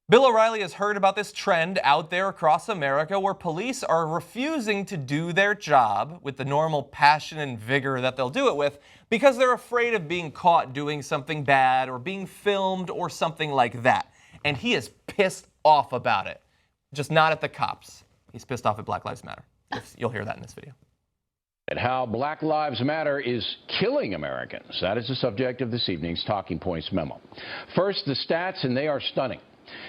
Bill O'Reilly has heard about this trend out there across America where police are refusing to do their job with the normal passion and vigor that they'll do it with because they're afraid of being caught doing something bad or being filmed or something like that. And he is pissed off about it. Just not at the cops. He's pissed off at Black Lives Matter. You'll hear that in this video. And how Black Lives Matter is killing Americans. That is the subject of this evening's Talking Points memo. First, the stats, and they are stunning.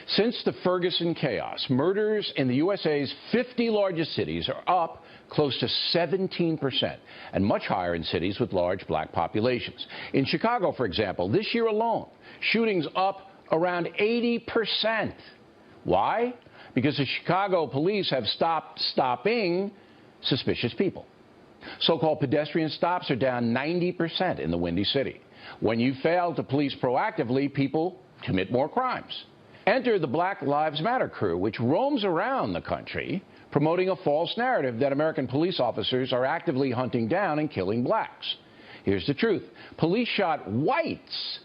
Since the Ferguson chaos, murders in the USA's 50 largest cities are up close to 17%, and much higher in cities with large black populations. In Chicago, for example, this year alone, shootings up around 80%. Why? Because the Chicago police have stopped stopping suspicious people. So-called pedestrian stops are down 90% in the Windy City. When you fail to police proactively, people commit more crimes. Enter the Black Lives Matter crew, which roams around the country promoting a false narrative that American police officers are actively hunting down and killing blacks. Here's the truth. Police shot whites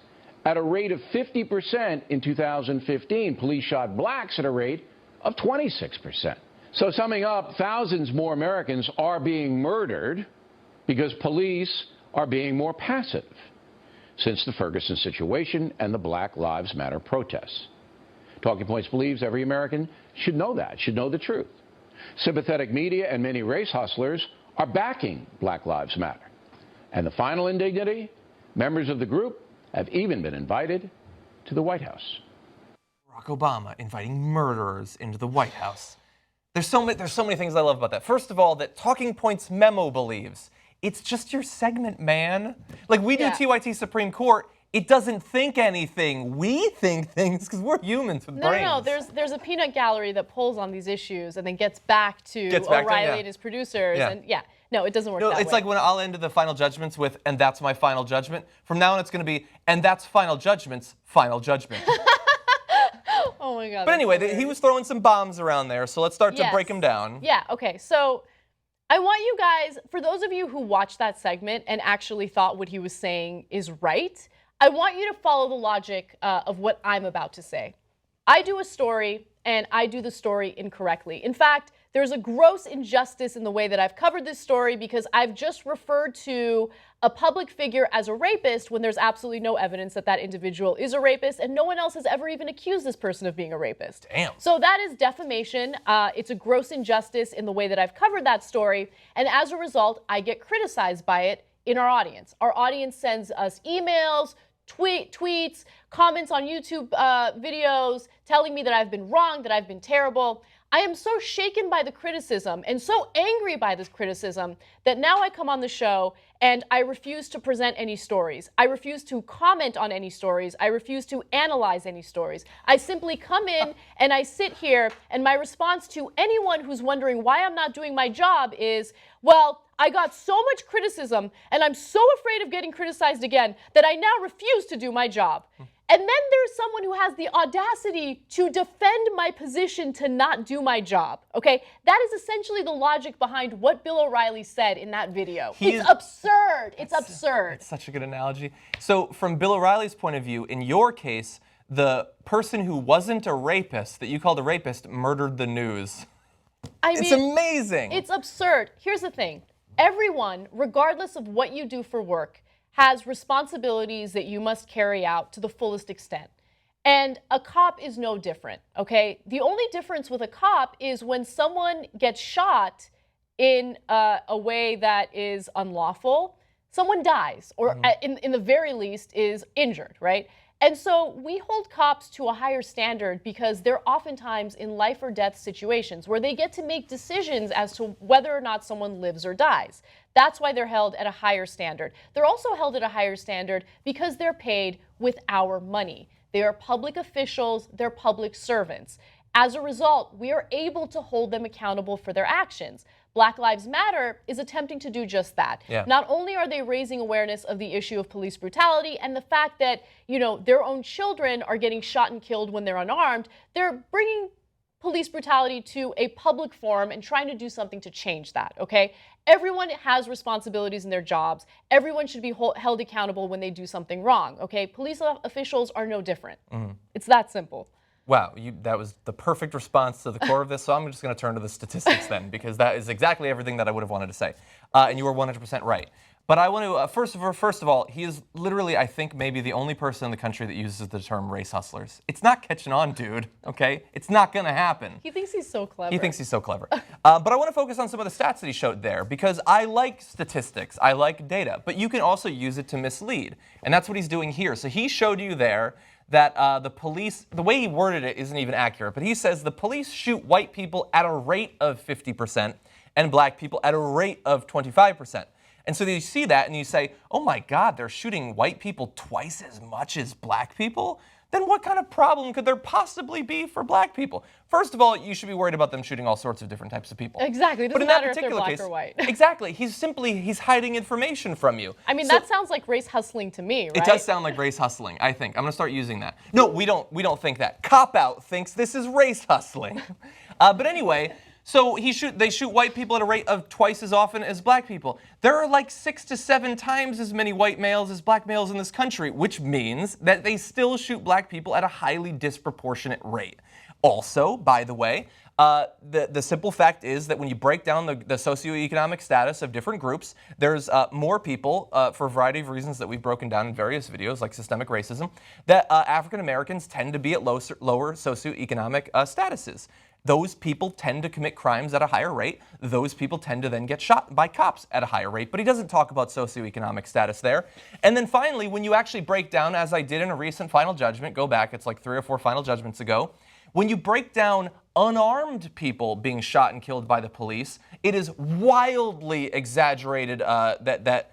at a rate of 50% in 2015. Police shot blacks at a rate of 26%. So summing up, thousands more Americans are being murdered because police are being more passive since the Ferguson situation and the Black Lives Matter protests. Talking Points believes every American should know that, should know the truth. Sympathetic media and many race hustlers are backing Black Lives Matter. And the final indignity, members of the group have even been invited to the White House. Barack Obama inviting murderers into the White House. There's so many things I love about that. First of all, that Talking Points memo believes it's just your segment, man. Like we do TYT Supreme Court. It doesn't think anything. We think things because we're humans with brains. No, there's a peanut gallery that pulls on these issues and then gets back to O'Reilly and his producers. And no, it doesn't work that way. It's like when I'll end the final judgments with, and that's my final judgment. From now on, it's going to be, and that's final judgment's final judgment. Oh my God. But anyway, he was throwing some bombs around there, so let's start to break them down. Yeah, okay. So I want you guys, for those of you who watched that segment and actually thought what he was saying is right, I want you to follow the logic of what I'm about to say. I do a story, and I do the story incorrectly. In fact, there's a gross injustice in the way that I've covered this story because I've just referred to a public figure as a rapist when there's absolutely no evidence that that individual is a rapist, and no one else has ever even accused this person of being a rapist. Damn. So that is defamation. It's a gross injustice in the way that I've covered that story, and as a result, I get criticized by it in our audience. Our audience sends us emails, tweets, comments on YouTube videos telling me that I've been wrong, that I've been terrible. I am so shaken by the criticism and so angry by this criticism that now I come on the show and I refuse to present any stories. I refuse to comment on any stories. I refuse to analyze any stories. I simply come in and I sit here, and my response to anyone who's wondering why I'm not doing my job is, well, I got so much criticism and I'm so afraid of getting criticized again that I now refuse to do my job. And then there's someone who has the audacity to defend my position to not do my job, okay? That is essentially the logic behind what Bill O'Reilly said in that video. It's absurd. It's absurd. It's such a good analogy. So from Bill O'Reilly's point of view, in your case, the person who wasn't a rapist, that you called a rapist, murdered the news. It's amazing. It's absurd. Here's the thing. Everyone, regardless of what you do for work, has responsibilities that you must carry out to the fullest extent. And a cop is no different, okay? The only difference with a cop is when someone gets shot in a way that is unlawful, someone dies, or in the very least is injured, right? And so we hold cops to a higher standard because they're oftentimes in life or death situations where they get to make decisions as to whether or not someone lives or dies. That's why they're held at a higher standard. They're also held at a higher standard because they're paid with our money. They are public officials, they're public servants. As a result, we are able to hold them accountable for their actions. Black Lives Matter is attempting to do just that. Not only are they raising awareness of the issue of police brutality and the fact that, you know, their own children are getting shot and killed when they're unarmed, they're bringing police brutality to a public forum and trying to do something to change that, okay? Everyone has responsibilities in their jobs. Everyone should be held accountable when they do something wrong, okay? Police officials are no different. It's that simple. Wow, that was the perfect response to the core of this, so I'm just going to turn to the statistics then, because that is exactly everything that I would have wanted to say. And you are 100% right. But I want to, first of all, he is literally, I think, maybe the only person in the country that uses the term race hustlers. It's not catching on, dude, okay? It's not going to happen. He thinks he's so clever. He thinks he's so clever. But I want to focus on some of the stats that he showed there, because I like statistics, I like data, but you can also use it to mislead. And that's what he's doing here. So he showed you there that the police, the way he worded it isn't even accurate, but he says the police shoot white people at a rate of 50% and black people at a rate of 25%. And so you see that and you say, oh my God, they're shooting white people twice as much as black people? Then what kind of problem could there possibly be for black people? First of all, you should be worried about them shooting all sorts of different types of people. Exactly. It doesn't matter if they're black or white. Exactly. He's hiding information from you. I mean, that sounds like race hustling to me, right? It does sound like race hustling, I think. I'm going to start using that. No, we don't think that. Cop Out thinks this is race hustling. But anyway, so they shoot white people at a rate of twice as often as black people. There are like 6 to 7 times as many white males as black males in this country, which means that they still shoot black people at a highly disproportionate rate. Also, by the way, the simple fact is that when you break down the socioeconomic status of different groups, there's more people, for a variety of reasons that we've broken down in various videos, like systemic racism, that African Americans tend to be at lower socioeconomic statuses. Those people tend to commit crimes at a higher rate. Those people tend to then get shot by cops at a higher rate. But he doesn't talk about socioeconomic status there. And then finally, when you actually break down, as I did in a recent final judgment, go back, it's like 3 or 4 final judgments ago, when you break down unarmed people being shot and killed by the police, it is wildly exaggerated that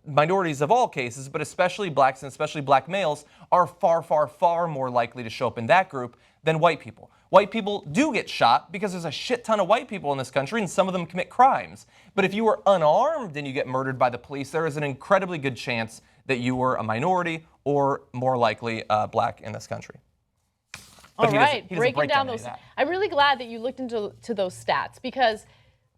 minorities of all cases, but especially blacks and especially black males, are far, far, far more likely to show up in that group than white people. White people do get shot because there's a shit ton of white people in this country and some of them commit crimes. But if you were unarmed and you get murdered by the police, there is an incredibly good chance that you were a minority or more likely black in this country. All right, breaking down those. I'm really glad that you looked into those stats because,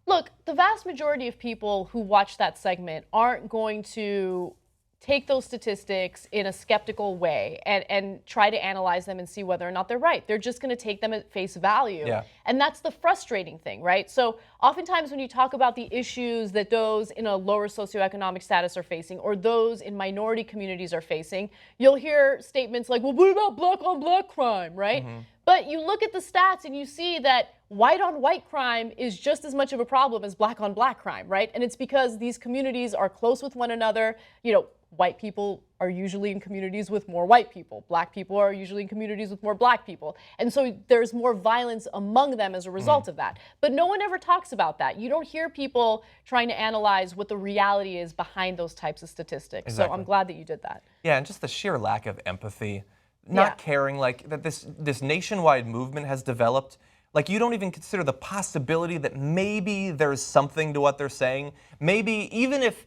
look, the vast majority of people who watch that segment aren't going to take those statistics in a skeptical way and try to analyze them and see whether or not they're right. They're just going to take them at face value. Yeah. And that's the frustrating thing, right? So oftentimes when you talk about the issues that those in a lower socioeconomic status are facing or those in minority communities are facing, you'll hear statements like, well, what about black on black crime, right? Mm-hmm. But you look at the stats and you see that white on white crime is just as much of a problem as black on black crime, right? And it's because these communities are close with one another. You know, white people are usually in communities with more white people. Black people are usually in communities with more black people. And so there's more violence among them as a result of that. But no one ever talks about that. You don't hear people trying to analyze what the reality is behind those types of statistics. Exactly. So I'm glad that you did that. Yeah, and just the sheer lack of empathy, not caring, like that this nationwide movement has developed. Like you don't even consider the possibility that maybe there's something to what they're saying. Maybe even if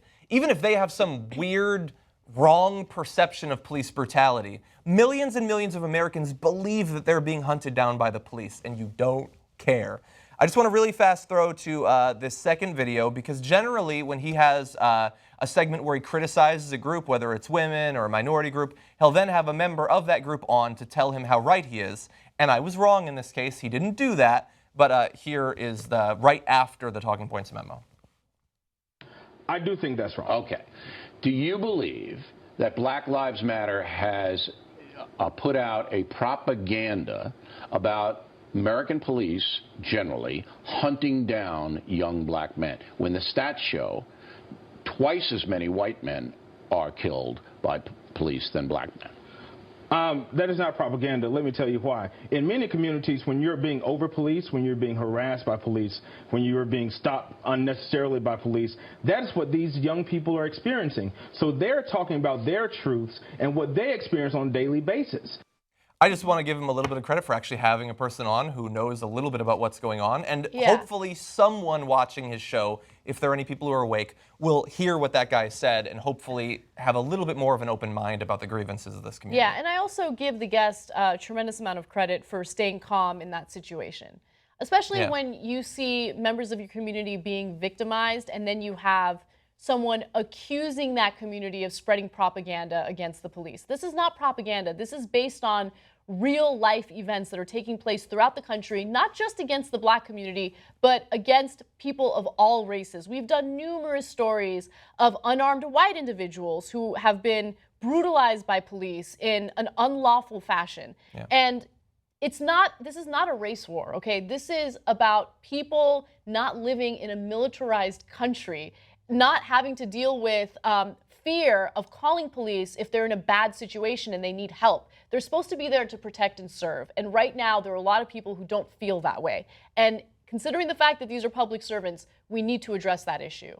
they have some weird, wrong perception of police brutality, millions and millions of Americans believe that they're being hunted down by the police, and you don't care. I just want to really fast throw to this second video, because generally when he has a segment where he criticizes a group, whether it's women or a minority group, he'll then have a member of that group on to tell him how right he is. And I was wrong in this case. He didn't do that, but here is the right after the talking points memo. I do think that's wrong. Okay. Do you believe that Black Lives Matter has put out a propaganda about American police generally hunting down young black men, when the stats show twice as many white men are killed by police than black men? That is not propaganda. Let me tell you why. In many communities, when you're being over-policed, when you're being harassed by police, when you're being stopped unnecessarily by police, that is what these young people are experiencing. So they're talking about their truths and what they experience on a daily basis. I just want to give him a little bit of credit for actually having a person on who knows a little bit about what's going on. And hopefully someone watching his show, if there are any people who are awake, will hear what that guy said and hopefully have a little bit more of an open mind about the grievances of this community. Yeah, and I also give the guest a tremendous amount of credit for staying calm in that situation. Especially when you see members of your community being victimized and then you have someone accusing that community of spreading propaganda against the police. This is not propaganda. This is based on real life events that are taking place throughout the country, not just against the black community, but against people of all races. We've done numerous stories of unarmed white individuals who have been brutalized by police in an unlawful fashion. Yeah. And this is not a race war, okay? This is about people not living in a militarized country, not having to deal with fear of calling police if they're in a bad situation and they need help. They're supposed to be there to protect and serve. And right now, there are a lot of people who don't feel that way. And considering the fact that these are public servants, we need to address that issue.